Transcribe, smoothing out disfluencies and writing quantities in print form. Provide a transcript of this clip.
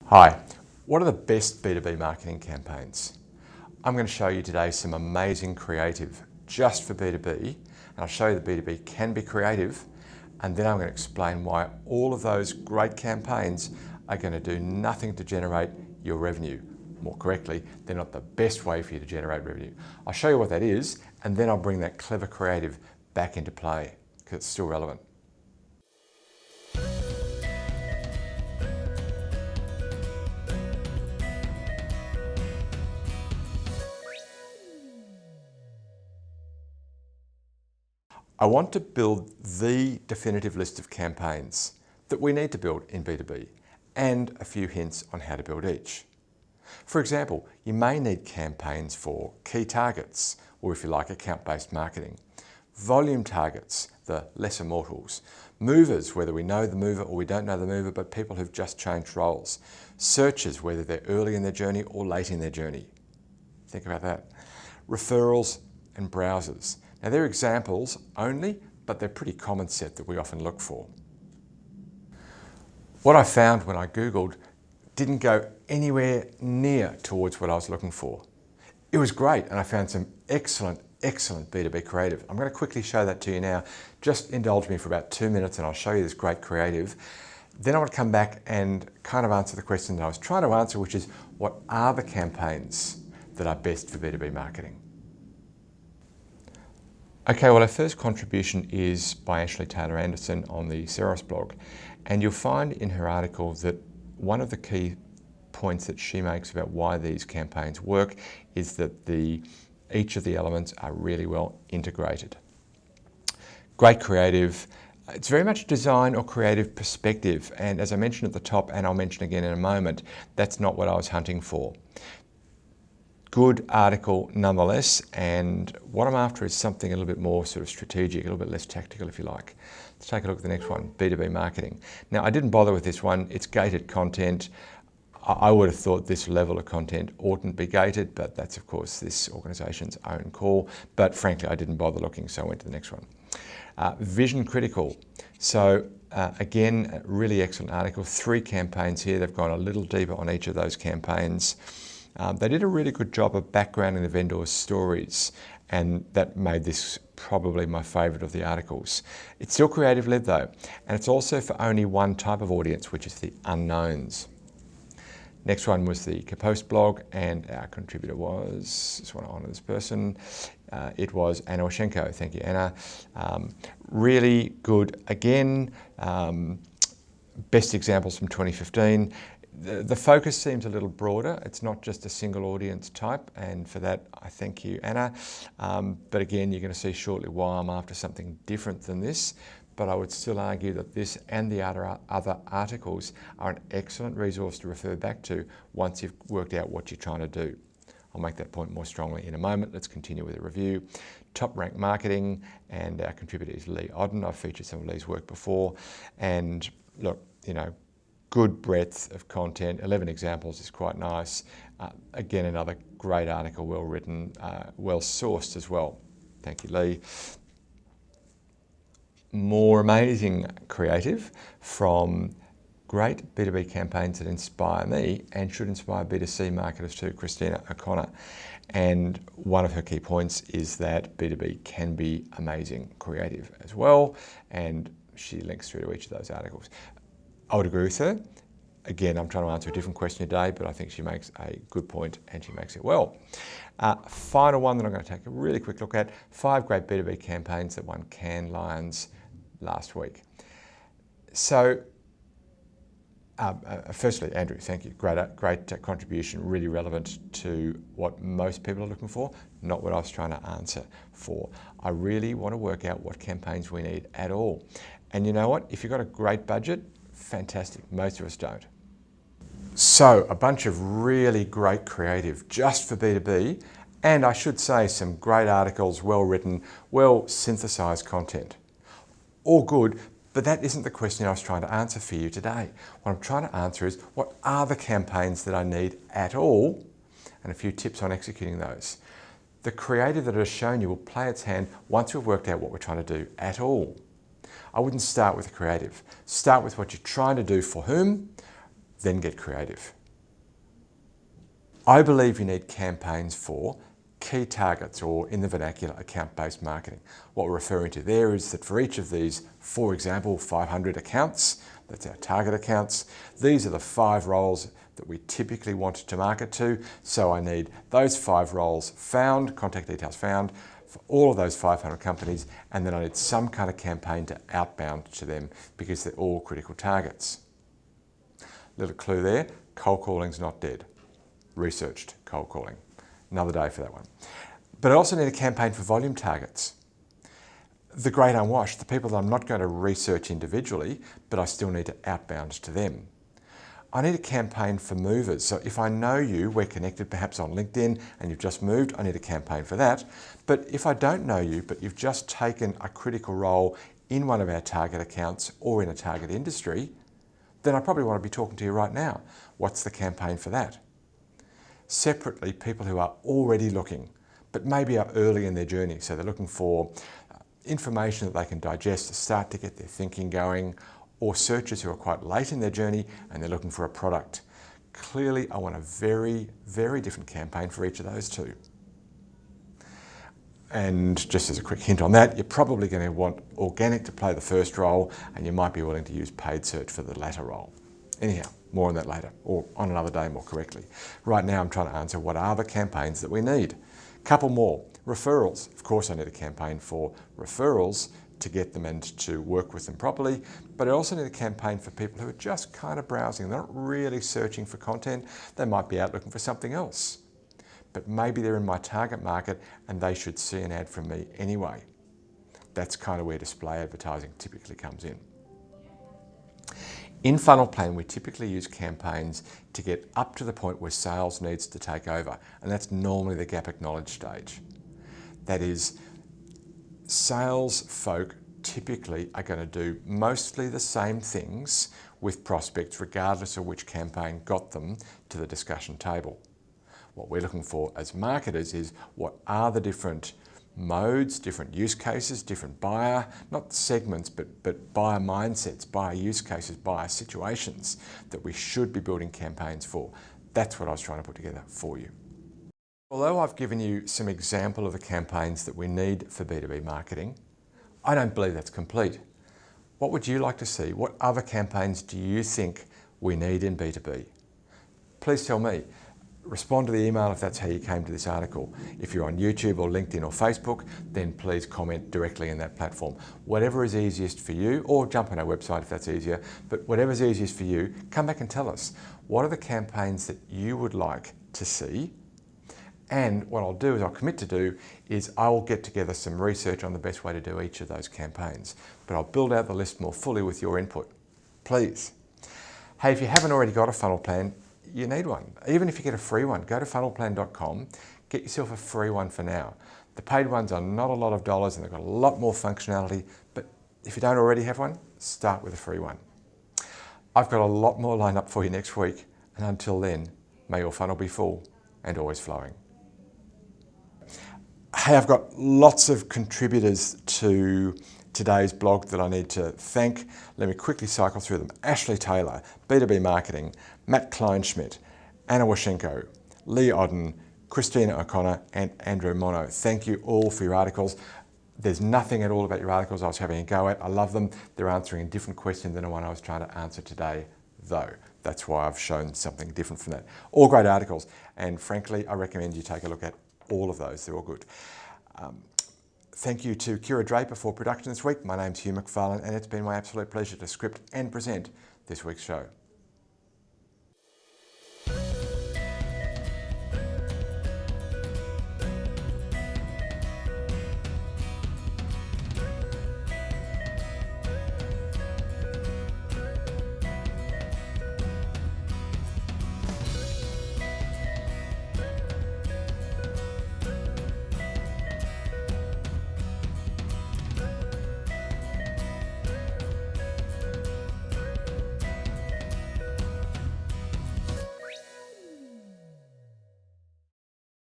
Hi, what are the best B2B marketing campaigns? I'm going to show you today some amazing creative just for B2B, and I'll show you that B2B can be creative, and then I'm going to explain why all of those great campaigns are going to do nothing to generate your revenue. More correctly, they're not the best way for you to generate revenue. I'll show you what that is, and then I'll bring that clever creative back into play because it's still relevant. I want to build the definitive list of campaigns that we need to build in B2B and a few hints on how to build each. For example, you may need campaigns for key targets, or if you like, account-based marketing, volume targets, the lesser mortals, movers, whether we know the mover or we don't know the mover, but people who've just changed roles, searchers, whether they're early in their journey or late in their journey. Think about that. Referrals and browsers. Now they're examples only, but they're a pretty common set that we often look for. What I found when I Googled didn't go anywhere near towards what I was looking for. It was great, and I found some excellent B2B creative. I'm going to quickly show that to you now. Just indulge me for about 2 minutes and I'll show you this great creative. Then I want to come back and kind of answer the question that I was trying to answer, which is, what are the campaigns that are best for B2B marketing? Okay, well, our first contribution is by Ashley Taylor Anderson on the Seros blog. And you'll find in her article that one of the key points that she makes about why these campaigns work is that each of the elements are really well integrated. Great creative. It's very much design or creative perspective. And as I mentioned at the top, and I'll mention again in a moment, that's not what I was hunting for. Good article nonetheless, and what I'm after is something a little bit more sort of strategic, a little bit less tactical if you like. Let's take a look at the next one, B2B marketing. Now I didn't bother with this one, it's gated content. I would have thought this level of content oughtn't be gated, but that's of course this organisation's own call, but frankly I didn't bother looking, so I went to the next one. Vision critical. So again, a really excellent article, 3 campaigns here, they've gone a little deeper on each of those campaigns. They did a really good job of backgrounding the vendors' stories, and that made this probably my favourite of the articles. It's still creative-led though, and it's also for only one type of audience, which is the unknowns. Next one was the Kapost blog, and our contributor was, just want to honour this person, it was Anna Oshenko. Thank you, Anna. Really good again. Best examples from 2015. The focus seems a little broader. It's not just a single audience type, and for that I thank you, Anna. But again, you're going to see shortly why I'm after something different than this. But I would still argue that this and the other articles are an excellent resource to refer back to once you've worked out what you're trying to do. I'll make that point more strongly in a moment. Let's continue with the review. Top Rank Marketing, and our contributor is Lee Odden. I've featured some of Lee's work before, and look, you know, good breadth of content, 11 examples is quite nice. Again, another great article, well written, well sourced as well. Thank you, Lee. More amazing creative from great B2B campaigns that inspire me and should inspire B2C marketers too, Christina O'Connor. And one of her key points is that B2B can be amazing creative as well, and she links through to each of those articles. I would agree with her. Again, I'm trying to answer a different question today, but I think she makes a good point and she makes it well. Final one that I'm going to take a really quick look at, 5 great B2B campaigns that won Cannes Lions last week. So, firstly, Andrew, thank you. Great contribution, really relevant to what most people are looking for, not what I was trying to answer for. I really want to work out what campaigns we need at all. And you know what? If you've got a great budget, fantastic. Most of us don't. So a bunch of really great creative just for B2B, and I should say some great articles, well written, well synthesized content. All good, but that isn't the question I was trying to answer for you today. What I'm trying to answer is, what are the campaigns that I need at all, and a few tips on executing those. The creative that I've shown you will play its hand once we've worked out what we're trying to do at all. I wouldn't start with the creative. Start with what you're trying to do for whom, then get creative. I believe you need campaigns for key targets, or in the vernacular, account-based marketing. What we're referring to there is that for each of these, for example, 500 accounts, that's our target accounts, these are the 5 roles that we typically want to market to. So I need those 5 roles found, contact details found, for all of those 500 companies, and then I need some kind of campaign to outbound to them because they're all critical targets. Little clue there, cold calling's not dead. Researched cold calling. Another day for that one. But I also need a campaign for volume targets. The great unwashed, the people that I'm not going to research individually, but I still need to outbound to them. I need a campaign for movers. So if I know you, we're connected perhaps on LinkedIn and you've just moved, I need a campaign for that. But if I don't know you, but you've just taken a critical role in one of our target accounts or in a target industry, then I probably want to be talking to you right now. What's the campaign for that? Separately, people who are already looking, but maybe are early in their journey. So they're looking for information that they can digest to start to get their thinking going, or searchers who are quite late in their journey and they're looking for a product. Clearly, I want a very, very different campaign for each of those two. And just as a quick hint on that, you're probably going to want organic to play the first role, and you might be willing to use paid search for the latter role. Anyhow, more on that later, or on another day more correctly. Right now I'm trying to answer what are the campaigns that we need. Couple more. Referrals. Of course I need a campaign for referrals to get them and to work with them properly, but I also need a campaign for people who are just kind of browsing. They're not really searching for content. They might be out looking for something else, but maybe they're in my target market and they should see an ad from me anyway. That's kind of where display advertising typically comes in. In funnel plan, we typically use campaigns to get up to the point where sales needs to take over, and that's normally the gap acknowledge stage. That is, sales folk typically are going to do mostly the same things with prospects regardless of which campaign got them to the discussion table. What we're looking for as marketers is what are the different modes, different use cases, different buyer, not segments, but buyer mindsets, buyer use cases, buyer situations that we should be building campaigns for. That's what I was trying to put together for you. Although I've given you some example of the campaigns that we need for B2B marketing, I don't believe that's complete. What would you like to see? What other campaigns do you think we need in B2B? Please tell me. Respond to the email if that's how you came to this article. If you're on YouTube or LinkedIn or Facebook, then please comment directly in that platform. Whatever is easiest for you, or jump on our website if that's easier, but whatever's easiest for you, come back and tell us. What are the campaigns that you would like to see? And what I'll do is I'll commit to do is I'll get together some research on the best way to do each of those campaigns. But I'll build out the list more fully with your input. Please. Hey, if you haven't already got a funnel plan, you need one. Even if you get a free one, go to funnelplan.com, get yourself a free one for now. The paid ones are not a lot of dollars and they've got a lot more functionality, but if you don't already have one, start with a free one. I've got a lot more lined up for you next week, and until then, may your funnel be full and always flowing. Hey, I've got lots of contributors to today's blog that I need to thank. Let me quickly cycle through them. Ashley Taylor, B2b Marketing, Matt Kleinschmidt, Anna Washenko, Lee Odden, Christina O'Connor, and Andrew Mono. Thank you all for your articles. There's nothing at all about your articles I was having a go at. I love them. They're answering a different question than the one I was trying to answer today, though. That's why I've shown something different from that. All great articles, and frankly, I recommend you take a look at all of those. They're all good. Thank you to Kira Draper for production this week. My name's Hugh McFarlane, and it's been my absolute pleasure to script and present this week's show.